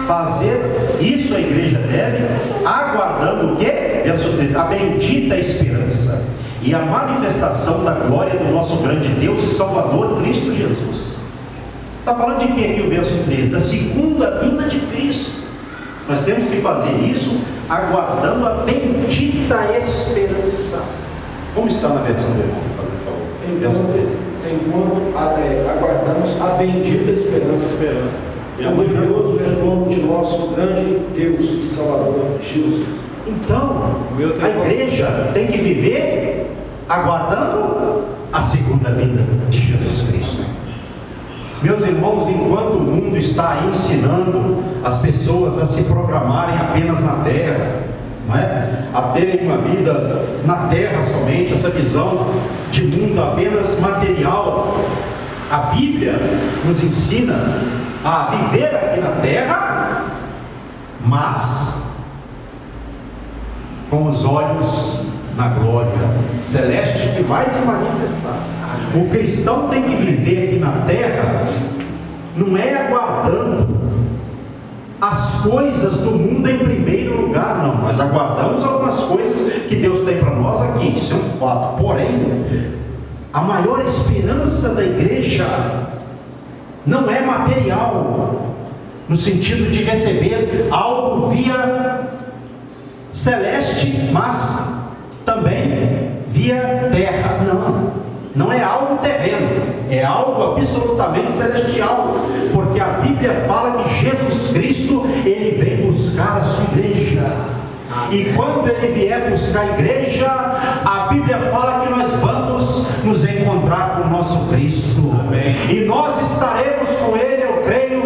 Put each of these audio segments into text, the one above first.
fazer isso a igreja deve, aguardando o quê? Verso 13, a bendita esperança e a manifestação da glória do nosso grande Deus e Salvador Cristo Jesus. Está falando de quê aqui o verso 13? Da segunda vinda de Cristo. Nós temos que fazer isso aguardando a bendita esperança. Como está na versão do irmão? Verso 13. Enquanto aguardamos a bendita esperança. E o glorioso retorno de nosso grande Deus e Salvador Jesus Cristo. Então, a igreja tem que viver aguardando a segunda vinda de Jesus Cristo. Meus irmãos, enquanto o mundo está ensinando as pessoas a se programarem apenas na terra, não é? A terem uma vida na terra somente, essa visão de mundo apenas material, a Bíblia nos ensina a viver aqui na terra, mas com os olhos na glória celeste que vai se manifestar. O cristão tem que viver aqui na terra, não é aguardando as coisas do mundo em primeiro lugar, não. Nós aguardamos algumas coisas que Deus tem para nós aqui, isso é um fato. Porém, a maior esperança da igreja não é material, no sentido de receber algo via celeste, mas também via terra. Não é algo terreno, é algo absolutamente celestial, porque a Bíblia fala que Jesus Cristo, Ele vem buscar a sua igreja, e quando Ele vier buscar a igreja, a Bíblia fala que nós vamos nos encontrar com o nosso Cristo. Amém. E nós estaremos com Ele, eu creio,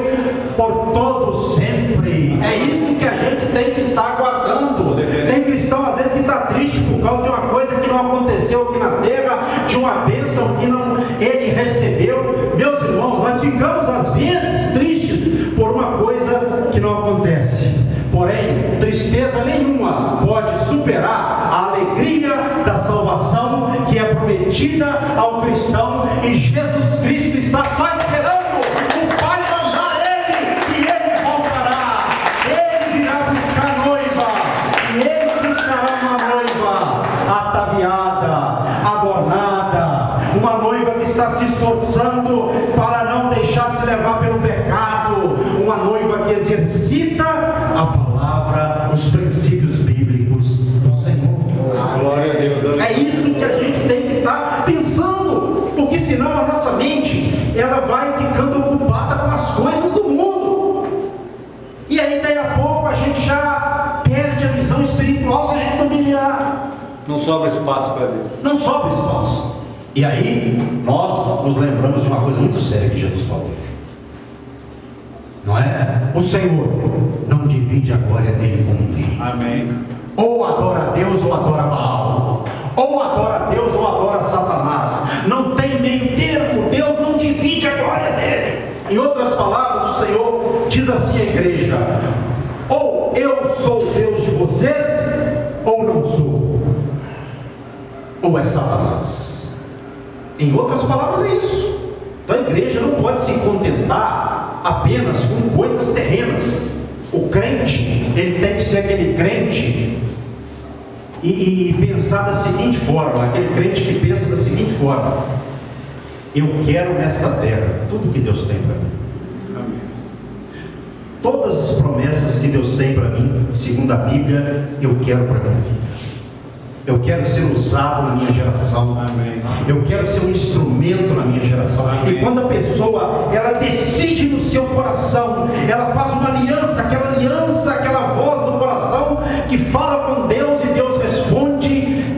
por todo sempre. É isso que a gente tem que estar aguardando. Tem cristão às vezes que está triste por causa de uma coisa que não aconteceu aqui na terra, de uma bênção que não ele recebeu. Meus irmãos, nós ficamos às vezes tristes por uma coisa que não acontece. Porém, tristeza nenhuma pode superar a alegria da salvação que é prometida ao cristão, e Jesus Cristo está só esperando o Pai mandar Ele, e Ele voltará. Ele virá buscar a noiva, e Ele buscará uma noiva ataviada, adornada, uma noiva que está se esforçando para não deixar se levar pelo pecado, uma noiva que exercita a palavra, os princípios bíblicos do Senhor. Glória a Deus. É isso que a gente tem que estar pensando, porque senão a nossa mente ela vai ficando ocupada com as coisas do mundo, e aí daí a pouco a gente já perde a visão espiritual se a gente não vigiar. Não sobra espaço para Deus. Não sobra espaço. E aí nós nos lembramos de uma coisa muito séria que Jesus falou, não é? O Senhor não divide a glória dele com ninguém. Amém. Ou adora a Deus ou adora Baal, ou adora a Deus ou adora Satanás. Não tem meio termo. Deus não divide a glória dele. Em outras palavras, o Senhor diz assim à igreja: ou eu sou o Deus de vocês, ou não sou, ou é Satanás. Em outras palavras, é isso. Então a igreja não pode se contentar apenas com coisas terrenas. O crente, ele tem que ser aquele crente e pensar da seguinte forma, aquele crente que pensa da seguinte forma: eu quero nesta terra tudo que Deus tem para mim. Amém. Todas as promessas que Deus tem para mim, segundo a Bíblia, eu quero para a minha vida. Eu quero ser usado na minha geração. Amém. Eu quero ser um instrumento na minha geração. Amém. E quando a pessoa, ela decide no seu coração, ela faz uma aliança, aquela voz do coração que fala com Deus e Deus responde,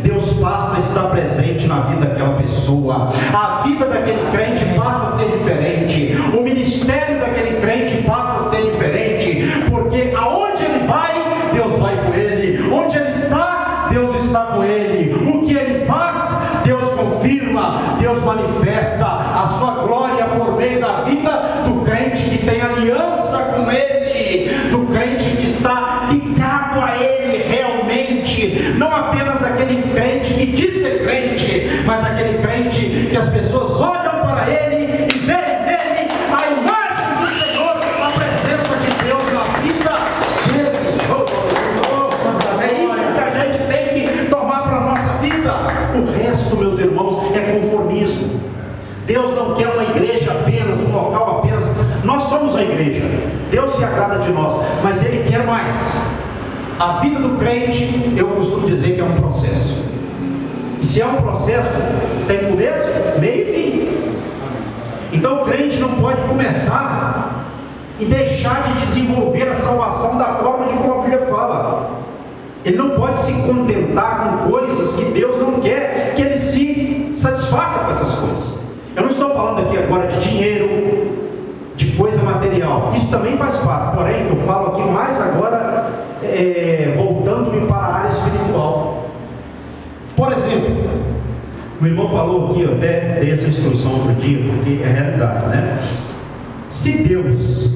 Deus passa a estar presente na vida daquela pessoa. A vida daquele crente passa a ser diferente. O ministério daquele crente passa a ser diferente. Porque aonde ele vai, Deus vai com ele. Onde ele está, Deus está com ele. O que ele faz, Deus confirma, Deus manifesta a sua glória por meio da vida do crente que tem aliança com ele, do crente que está ligado a ele realmente, não apenas aquele crente que diz ser crente, mas aquele crente que as pessoas olham para ele e veem nele a imagem do Senhor, a presença de Deus na vida somos a igreja, Deus se agrada de nós, mas Ele quer mais. A vida do crente, eu costumo dizer que é um processo. E se é um processo, tem começo, meio e fim. Então o crente não pode começar e deixar de desenvolver a salvação da forma de como a Bíblia fala. Ele não pode se contentar com coisas que Deus não quer que ele se satisfaça com essas coisas. Eu não estou falando aqui agora de dinheiro, de coisa material. Isso também faz parte. Porém, eu falo aqui mais agora, voltando-me para a área espiritual. Por exemplo, o irmão falou aqui, eu até dei essa instrução outro dia, porque é realidade, né? Se Deus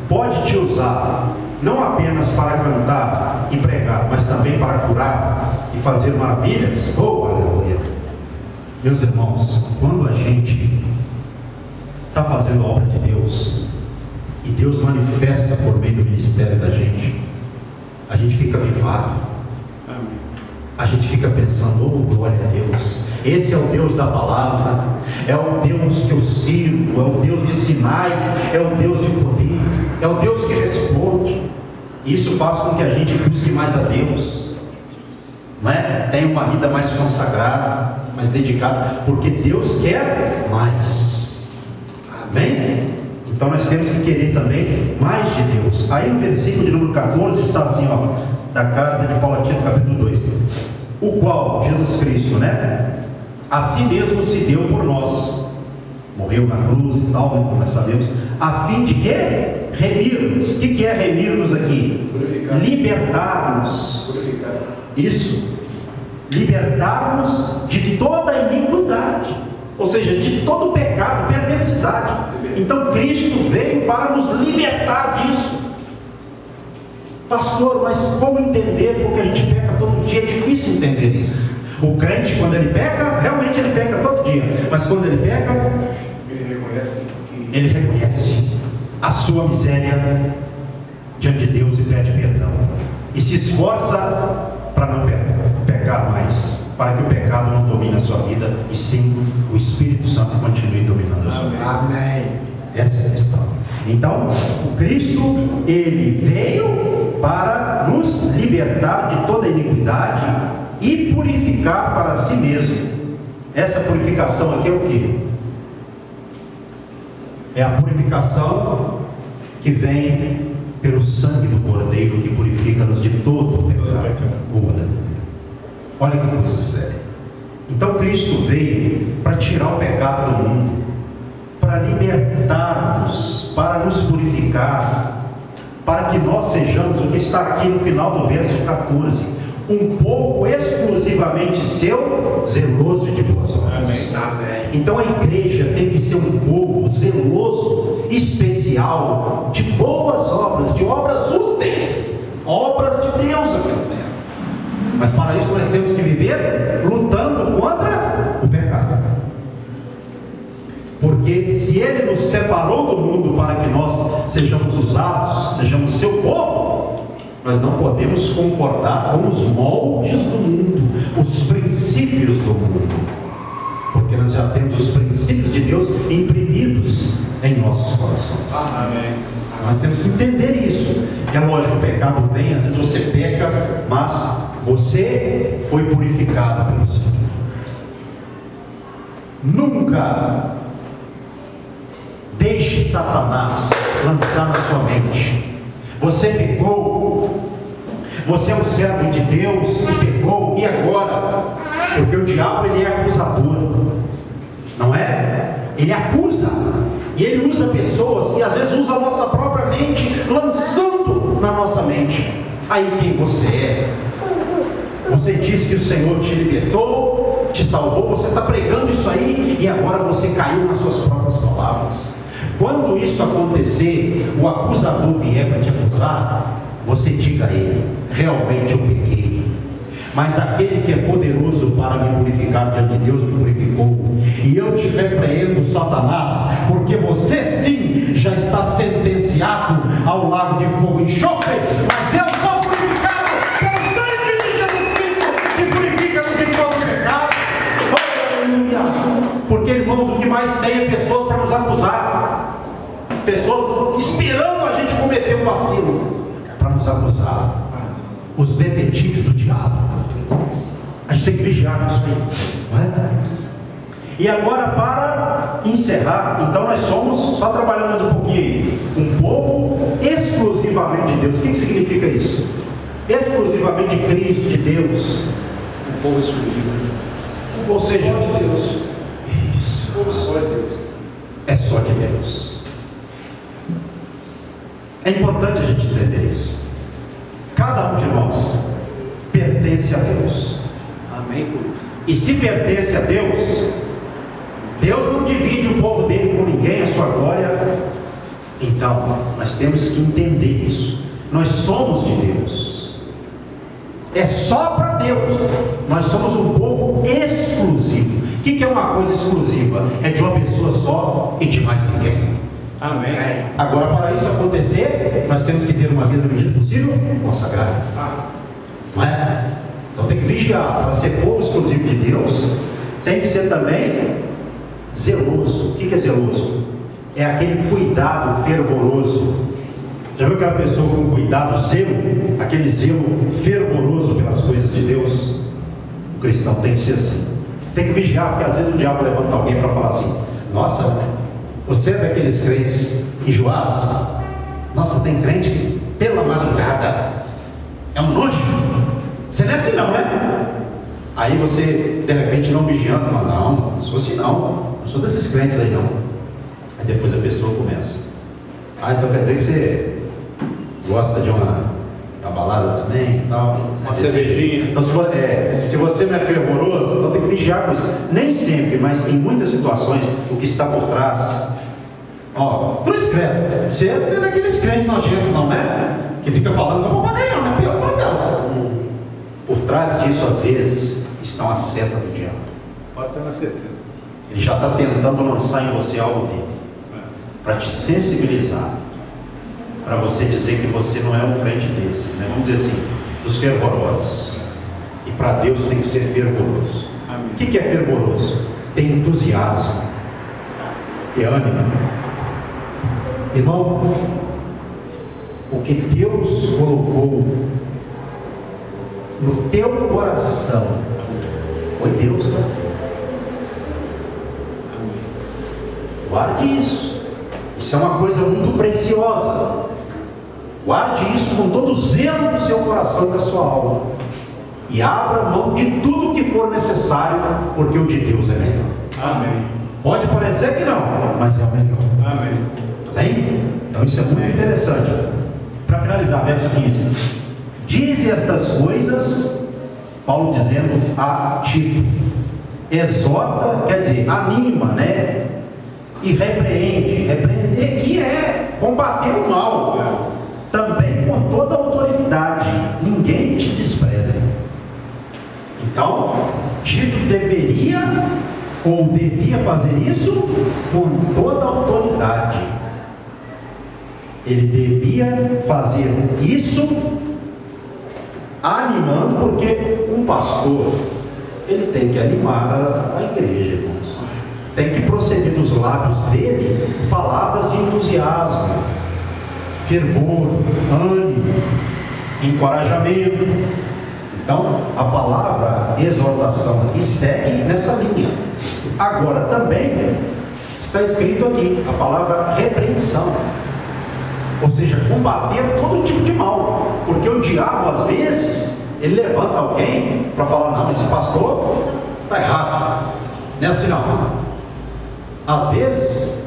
pode te usar não apenas para cantar e pregar, mas também para curar e fazer maravilhas, oh, aleluia! Meus irmãos, quando a gente está fazendo a obra de Deus e Deus manifesta por meio do ministério da gente, a gente fica avivado. A gente fica pensando, oh, glória a Deus, esse é o Deus da palavra, é o Deus que eu sirvo, é o Deus de sinais, é o Deus de poder, é o Deus que responde. Isso faz com que a gente busque mais a Deus, não é? Tenha uma vida mais consagrada, mais dedicada, porque Deus quer mais. Amém? Então nós temos que querer também mais de Deus. Aí no versículo de número 14 está assim, ó, da carta de Paulo a Tito, capítulo 2: o qual, Jesus Cristo, né, a si mesmo se deu por nós, morreu na cruz e tal, né, como nós sabemos, a fim de que? Remir-nos. O que é remir-nos aqui? Purificar. Libertar-nos. Purificar. Isso. Libertar-nos de toda iniquidade, ou seja, de todo pecado, perversidade. Então Cristo veio para nos libertar disso. Pastor, mas como entender? Porque a gente peca todo dia, é difícil entender isso. O crente, quando ele peca, realmente ele peca todo dia, mas quando ele peca, ele reconhece a sua miséria diante de Deus e pede perdão, e se esforça para não pecar mais, para que o pecado não domine a sua vida, e sim o Espírito Santo continue dominando a sua vida. Amém. Essa é a questão. Então, o Cristo, ele veio para nos libertar de toda iniquidade e purificar para si mesmo. Essa purificação aqui é o quê? É a purificação que vem pelo sangue do Cordeiro, que purifica-nos de todo o pecado. Olha que coisa séria. Então Cristo veio para tirar o pecado do mundo, para libertar-nos, para nos purificar, para que nós sejamos o que está aqui no final do verso 14, um povo exclusivamente seu, zeloso de boas obras. Amém. Então a igreja tem que ser um povo zeloso, especial, de boas obras, de obras úteis, obras de Deus aqui na terra. Mas para isso nós temos que viver lutando contra o pecado. Porque se Ele nos separou do mundo para que nós sejamos usados, sejamos seu povo, nós não podemos concordar com os moldes do mundo, os princípios do mundo, porque nós já temos os princípios de Deus imprimidos em nossos corações. Amém. Nós temos que entender isso. É lógico, o pecado vem, às vezes você peca, mas você foi purificado pelo Senhor. Nunca deixe Satanás lançar na sua mente: você pecou, você é um servo de Deus e pecou, e agora? Porque o diabo, ele é acusador, não é? Ele acusa, e ele usa pessoas, e às vezes usa a nossa própria mente, lançando na nossa mente: aí quem você é? Você disse que o Senhor te libertou, te salvou, você está pregando isso aí, e agora você caiu nas suas próprias palavras. Quando isso acontecer, o acusador vier para te acusar, você diga a ele: realmente eu pequei, mas aquele que é poderoso para me purificar diante de Deus me purificou, e eu te repreendo, Satanás, porque você sim já está sentenciado ao lago de fogo e enxofre, mas eu sou purificado pelo sangue de Jesus Cristo, que purifica-nos de todo pecado. Aleluia! Porque, irmãos, o que mais tem é pessoas para nos acusar, pessoas pessoas esperando a gente cometer um vacilo para nos acusar. Os detetives do diabo. A gente tem que vigiar isso aí, não é? E agora, para encerrar, então nós somos, só trabalhando mais um pouquinho aí, um povo exclusivamente de Deus. O que significa isso? Exclusivamente de Cristo, de Deus. Um povo exclusivo. Ou seja, só de Deus. Isso. Um povo só de Deus. É só de Deus. É importante a gente entender isso. Cada um de nós pertence a Deus. Amém por isso. E se pertence a Deus, Deus não divide o povo dele com ninguém, a sua glória. Então, nós temos que entender isso. Nós somos de Deus. É só para Deus. Nós somos um povo exclusivo. O que é uma coisa exclusiva? É de uma pessoa só e de mais ninguém. Amém. Agora, para isso acontecer, nós temos que ter uma vida, no medida possível, consagrada. Não é? Então tem que vigiar. Para ser povo exclusivo de Deus, tem que ser também zeloso. O que é zeloso? É aquele cuidado fervoroso. Já viu aquela pessoa com cuidado, zelo? Aquele zelo fervoroso pelas coisas de Deus? O cristão tem que ser assim. Tem que vigiar, porque às vezes o diabo levanta alguém para falar assim: nossa, você é daqueles crentes enjoados? Nossa, tem crente que pela madrugada é um nojo. Você não é assim não, né? Aí você, de repente, não vigiando, fala: não sou assim não sou desses crentes aí não. Aí depois a pessoa começa: então quer dizer que você gosta de uma balada também e tal, uma cervejinha. Então se você não é fervoroso, então tem que vigiar com isso. Nem sempre, mas em muitas situações, o que está por trás, por escrever, você é daqueles crentes nojentos, não é? Que fica falando, não vou pagar não, é pior uma delas. Por trás disso, às vezes, estão a seta do diabo. Pode ter na certeza. Ele já está tentando lançar em você algo dele, para te sensibilizar, para você dizer que você não é um crente desses, né? Vamos dizer assim, dos fervorosos. E para Deus tem que ser fervoroso. Amém. O que é fervoroso? Tem entusiasmo, tem ânimo. Irmão, o que Deus colocou no teu coração foi Deus, né? Guarde isso. Isso é uma coisa muito preciosa. Guarde isso com todo o zelo do seu coração e da sua alma. E abra mão de tudo que for necessário, porque o de Deus é melhor. Amém. Pode parecer que não, mas é o melhor. Amém. Bem? Então isso é muito interessante. Para finalizar, verso 15. Dize estas coisas, Paulo dizendo a Tito. Exorta, quer dizer, anima, né? E repreende. Repreender aqui é combater o mal. Também com toda a autoridade. Ninguém te despreze. Então, Tito deveria ou devia fazer isso com toda a autoridade. Ele devia fazer isso animando, porque um pastor, ele tem que animar a igreja, irmãos. Tem que proceder dos lábios dele palavras de entusiasmo, fervor, ânimo, encorajamento. Então, a palavra exortação aqui segue nessa linha. Agora também está escrito aqui a palavra repreensão, ou seja, combater todo tipo de mal, porque o diabo às vezes ele levanta alguém para falar: não, esse pastor está errado, não é assim não. Às vezes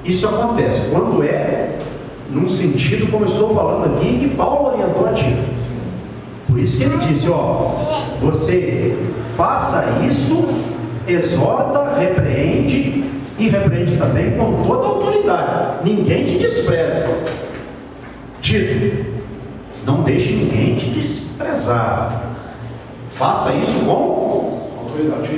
isso acontece quando é num sentido, como eu estou falando aqui, que Paulo orientou a Tito. Por isso que ele disse: você faça isso, exorta, repreende, e repreende também com toda a autoridade. Ninguém te despreza. Tito, não deixe ninguém te desprezar. Faça isso com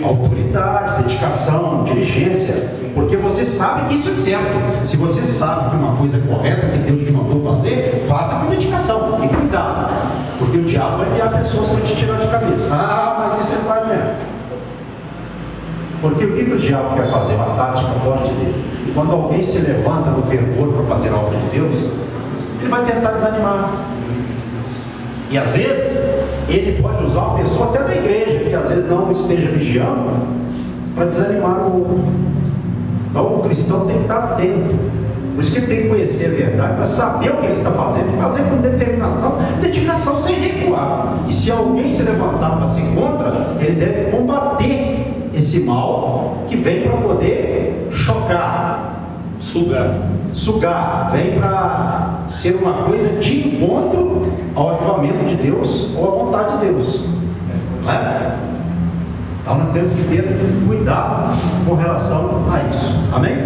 autoridade, dedicação, diligência, porque você sabe que isso é certo. Se você sabe que uma coisa é correta, que Deus te mandou fazer, faça com dedicação e cuidado, porque o diabo vai enviar pessoas para te tirar de cabeça. Mas isso é pai mesmo. Porque o que o diabo quer fazer? Uma tática forte dele. Quando alguém se levanta no fervor para fazer a obra de Deus, ele vai tentar desanimar. E às vezes, ele pode usar uma pessoa até da igreja, que às vezes não esteja vigiando, para desanimar o outro. Então o cristão tem que estar atento. Por isso que ele tem que conhecer a verdade, para saber o que ele está fazendo, e fazer com determinação, dedicação, sem recuar. E se alguém se levantar para ser contra, ele deve combater esse mal que vem para poder chocar, sugar, vem para ser uma coisa de encontro ao avivamento de Deus ou à vontade de Deus. Não é? Então nós temos que ter cuidado com relação a isso. Amém?